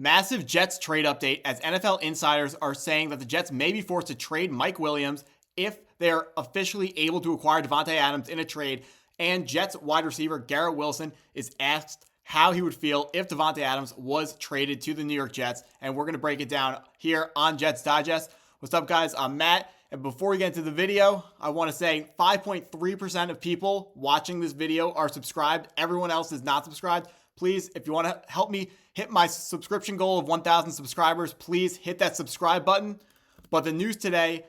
Massive Jets trade update as NFL insiders are saying that the Jets may be forced to trade Mike Williams if they're officially able to acquire Davante Adams in a trade. And Jets wide receiver Garrett Wilson is asked how he would feel if Davante Adams was traded to the New York Jets. And we're going to break it down here on Jets Digest. What's up, guys? I'm Matt. And before we get into the video, I want to say 5.3% of people watching this video are subscribed. Everyone else is not subscribed. Please, if you want to help me hit my subscription goal of 1,000 subscribers, please hit that subscribe button. But the news today,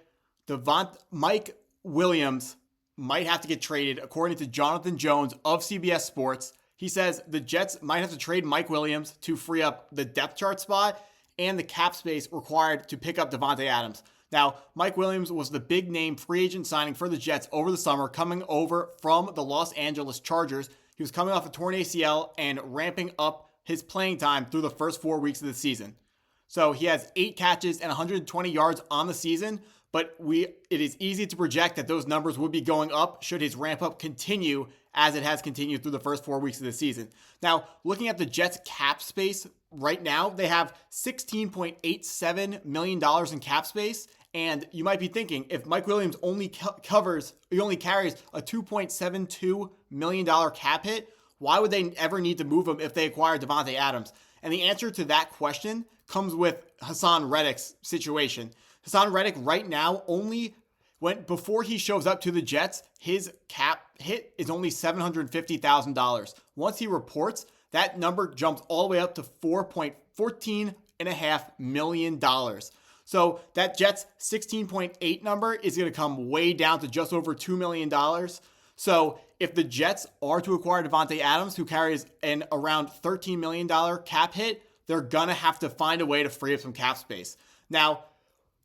Mike Williams might have to get traded, according to Jonathan Jones of CBS Sports. He says the Jets might have to trade Mike Williams to free up the depth chart spot and the cap space required to pick up Davante Adams. Now, Mike Williams was the big name free agent signing for the Jets over the summer, coming over from the Los Angeles Chargers. He was coming off a torn ACL and ramping up his playing time through the first 4 weeks of the season. So he has 8 catches and 120 yards on the season, but it is easy to project that those numbers would be going up should his ramp up continue as it has continued through the first 4 weeks of the season. Now, looking at the Jets cap space right now, they have $16.87 million in cap space. And you might be thinking, if Mike Williams only carries a $2.72 million cap hit, why would they ever need to move him if they acquire Davante Adams? And the answer to that question comes with Haason Reddick's situation. Haason Reddick right now before he shows up to the Jets, his cap hit is only $750,000. Once he reports, that number jumps all the way up to $14.5 million. So that Jets 16.8 number is going to come way down to just over $2 million. So if the Jets are to acquire Davante Adams, who carries an around $13 million cap hit, they're going to have to find a way to free up some cap space. Now,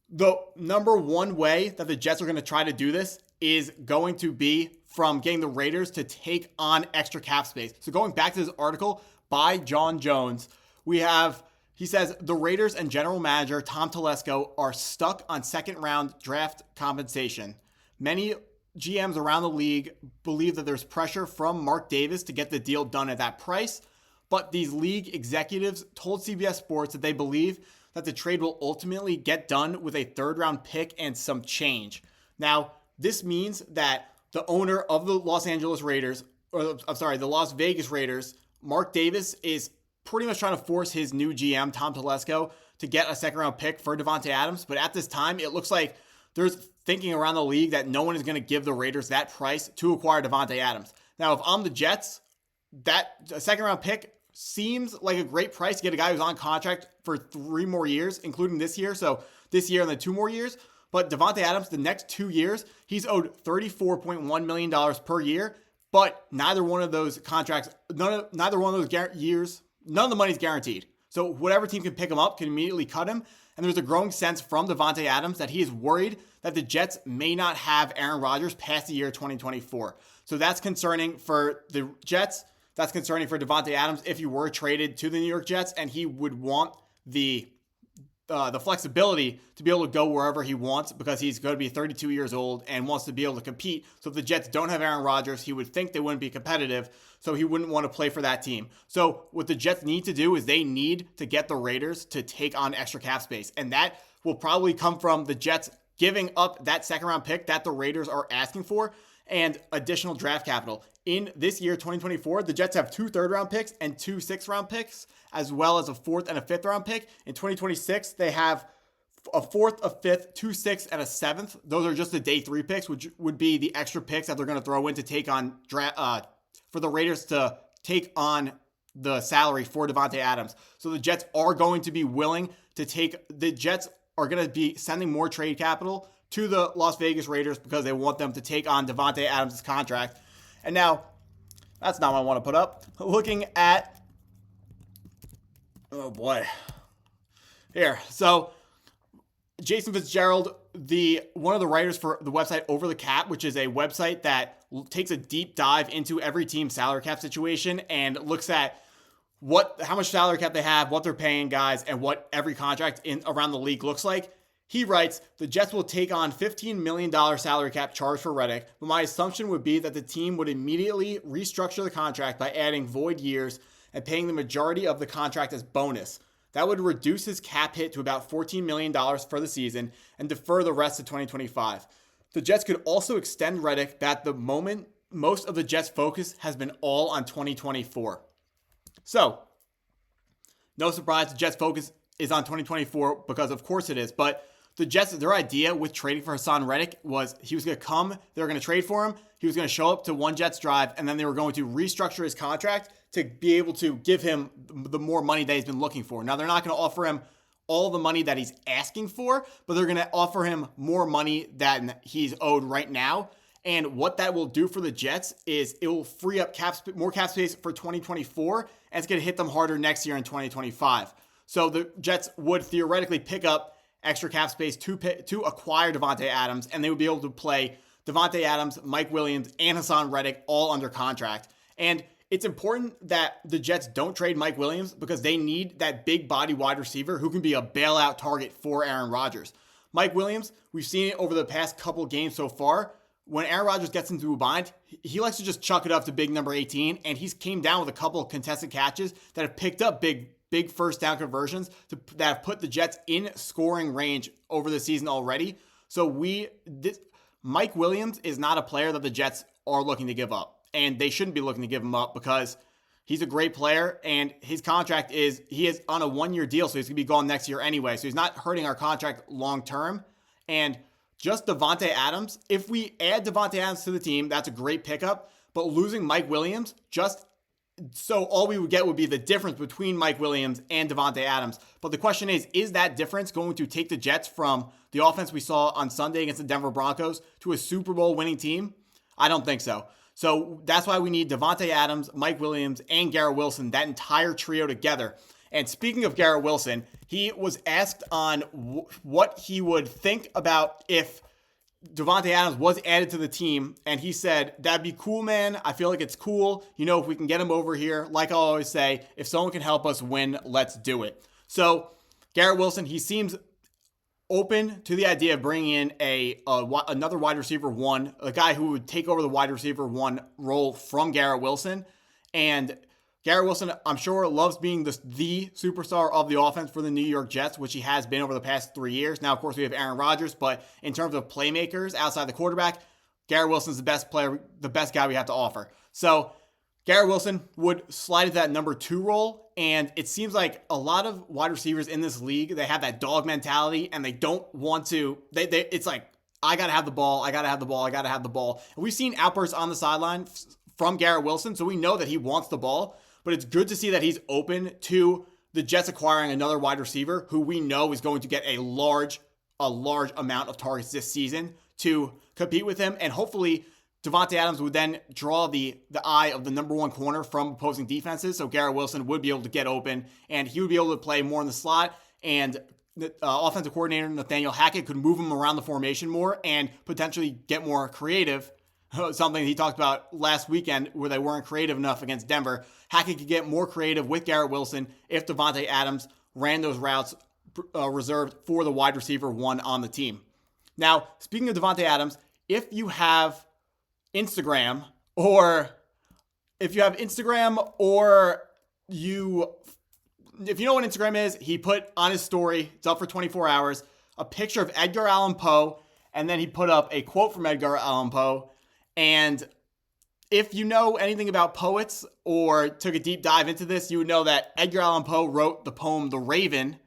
the number one way that the Jets are going to try to do this is going to be from getting the Raiders to take on extra cap space. So going back to this article by John Jones, he says the Raiders and general manager Tom Telesco are stuck on second-round draft compensation. Many GMs around the league believe that there's pressure from Mark Davis to get the deal done at that price, but these league executives told CBS Sports that they believe that the trade will ultimately get done with a third-round pick and some change. Now, this means that the owner of the Las Vegas Raiders, Mark Davis, is pretty much trying to force his new GM, Tom Telesco, to get a second-round pick for Davante Adams. But at this time, it looks like there's thinking around the league that no one is going to give the Raiders that price to acquire Davante Adams. Now, if I'm the Jets, that second-round pick seems like a great price to get a guy who's on contract for 3 more years, including this year. So this year and then 2 more years. But Davante Adams, the next 2 years, he's owed $34.1 million per year. But neither one of those contracts, neither one of those years, none of the money's guaranteed. So whatever team can pick him up can immediately cut him. And there's a growing sense from Davante Adams that he is worried that the Jets may not have Aaron Rodgers past the year 2024. So that's concerning for the Jets. That's concerning for Davante Adams if he were traded to the New York Jets, and he would want the flexibility to be able to go wherever he wants because he's going to be 32 years old and wants to be able to compete. So if the Jets don't have Aaron Rodgers, he would think they wouldn't be competitive, so he wouldn't want to play for that team. So what the Jets need to do is they need to get the Raiders to take on extra cap space, and that will probably come from the Jets giving up that second-round pick that the Raiders are asking for and additional draft capital. In this year, 2024, the Jets have 2 third-round picks and 2 sixth-round picks, as well as a 4th and a 5th-round pick. In 2026, they have a 4th, a 5th, 2 6th, and a 7th. Those are just the day 3 picks, which would be the extra picks that they're going to throw in to take on for the Raiders to take on the salary for Davante Adams. So the Jets are going to be willing to the Jets are going to be sending more trade capital to the Las Vegas Raiders because they want them to take on Davante Adams' contract. And now, that's not what I want to put up. Looking at, oh boy. Here, so Jason Fitzgerald, one of the writers for the website Over the Cap, which is a website that takes a deep dive into every team's salary cap situation and looks at how much salary cap they have, what they're paying guys, and what every contract around the league looks like. He writes, the Jets will take on $15 million salary cap charge for Reddick, but my assumption would be that the team would immediately restructure the contract by adding void years and paying the majority of the contract as bonus. That would reduce his cap hit to about $14 million for the season and defer the rest to 2025. The Jets could also extend Reddick, but at the moment, most of the Jets' focus has been all on 2024. So, no surprise, the Jets' focus is on 2024 because of course it is. But the Jets, their idea with trading for Haason Reddick was he was going to come, they were going to trade for him, he was going to show up to one Jets drive, and then they were going to restructure his contract to be able to give him the more money that he's been looking for. Now, they're not going to offer him all the money that he's asking for, but they're going to offer him more money than he's owed right now. And what that will do for the Jets is it will free up more cap space for 2024, and it's going to hit them harder next year in 2025. So the Jets would theoretically pick up extra cap space to acquire Davante Adams, and they would be able to play Davante Adams, Mike Williams, and Haason Reddick all under contract. And it's important that the Jets don't trade Mike Williams because they need that big body wide receiver who can be a bailout target for Aaron Rodgers. Mike Williams, we've seen it over the past couple of games so far. When Aaron Rodgers gets into a bind, he likes to just chuck it up to big number 18, and he's came down with a couple of contested catches that have picked up big first down conversions that have put the Jets in scoring range over the season already. So Mike Williams is not a player that the Jets are looking to give up, and they shouldn't be looking to give him up because he's a great player, and his contract he is on a 1-year deal, so he's going to be gone next year anyway. So he's not hurting our contract long term. And just Davante Adams, if we add Davante Adams to the team, that's a great pickup. But losing Mike Williams, so all we would get would be the difference between Mike Williams and Davante Adams. But the question is that difference going to take the Jets from the offense we saw on Sunday against the Denver Broncos to a Super Bowl winning team? I don't think so. So that's why we need Davante Adams, Mike Williams, and Garrett Wilson, that entire trio together. And speaking of Garrett Wilson, he was asked on what he would think about if Davante Adams was added to the team, and he said, that'd be cool, man. I feel like it's cool. If we can get him over here, like I always say, if someone can help us win, let's do it. So Garrett Wilson, he seems open to the idea of bringing in another wide receiver one, a guy who would take over the wide receiver one role from Garrett Wilson. And Garrett Wilson, I'm sure, loves being the superstar of the offense for the New York Jets, which he has been over the past 3 years. Now, of course, we have Aaron Rodgers, but in terms of playmakers outside the quarterback, Garrett Wilson's the best player, the best guy we have to offer. So Garrett Wilson would slide into that number 2 role, and it seems like a lot of wide receivers in this league, they have that dog mentality, and they don't want to, it's like, I got to have the ball, I got to have the ball, I got to have the ball. And we've seen outbursts on the sideline from Garrett Wilson, so we know that he wants the ball. But it's good to see that he's open to the Jets acquiring another wide receiver who we know is going to get a large amount of targets this season to compete with him. And hopefully Davante Adams would then draw the eye of the number 1 corner from opposing defenses. So Garrett Wilson would be able to get open, and he would be able to play more in the slot. And the offensive coordinator, Nathaniel Hackett, could move him around the formation more and potentially get more creative. Something he talked about last weekend where they weren't creative enough against Denver. Hackett could get more creative with Garrett Wilson if Davante Adams ran those routes reserved for the wide receiver one on the team. Now, speaking of Davante Adams, if you have Instagram or if you know what Instagram is, he put on his story, it's up for 24 hours, a picture of Edgar Allan Poe, and then he put up a quote from Edgar Allan Poe. And if you know anything about poets or took a deep dive into this, you would know that Edgar Allan Poe wrote the poem The Raven,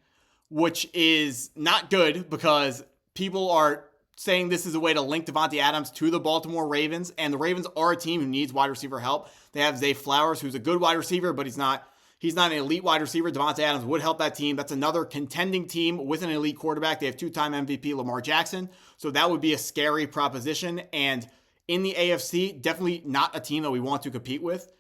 which is not good because people are saying this is a way to link Davante Adams to the Baltimore Ravens, and the Ravens are a team who needs wide receiver help. They have Zay Flowers, who's a good wide receiver, but he's not an elite wide receiver. Davante Adams would help that team. That's another contending team with an elite quarterback. They have 2-time MVP Lamar Jackson, so that would be a scary proposition. And in the AFC, definitely not a team that we want to compete with.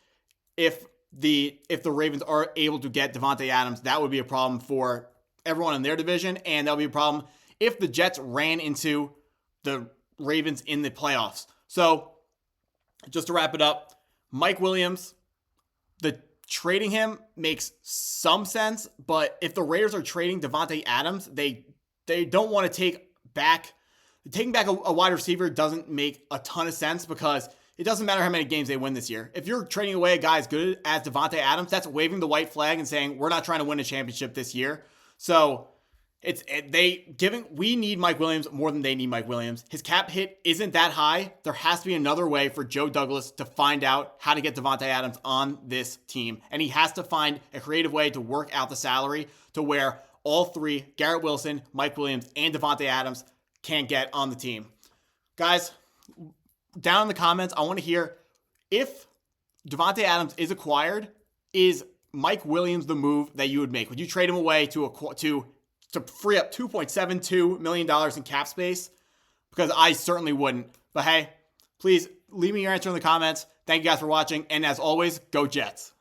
If the Ravens are able to get Davante Adams, that would be a problem for everyone in their division, and that would be a problem if the Jets ran into the Ravens in the playoffs. So, just to wrap it up, Mike Williams, trading him makes some sense, but if the Raiders are trading Davante Adams, they don't want to taking back a wide receiver doesn't make a ton of sense because it doesn't matter how many games they win this year. If you're trading away a guy as good as Davante Adams, that's waving the white flag and saying, we're not trying to win a championship this year. So we need Mike Williams more than they need Mike Williams. His cap hit isn't that high. There has to be another way for Joe Douglas to find out how to get Davante Adams on this team. And he has to find a creative way to work out the salary to where all three, Garrett Wilson, Mike Williams, and Davante Adams, can get on the team. Guys, down in the comments, I want to hear, if Davante Adams is acquired, is Mike Williams the move that you would make? Would you trade him away to free up $2.72 million in cap space? Because I certainly wouldn't. But hey, please leave me your answer in the comments. Thank you guys for watching. And as always, go Jets.